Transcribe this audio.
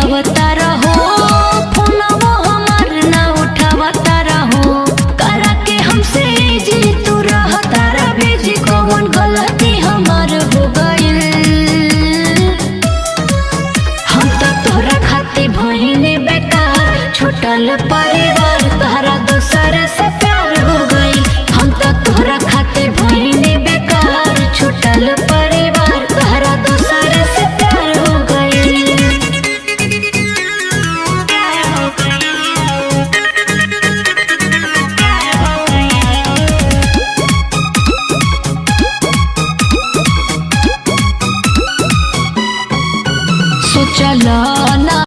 आवता रहो, फोनवो हमार ना उठावता रहो। करा के हमसे जी तू रहता रा भेजी, कौन गलती हमार हो गइल। हम तो तोरा खातिर भइले बेकार, छूटल परिवार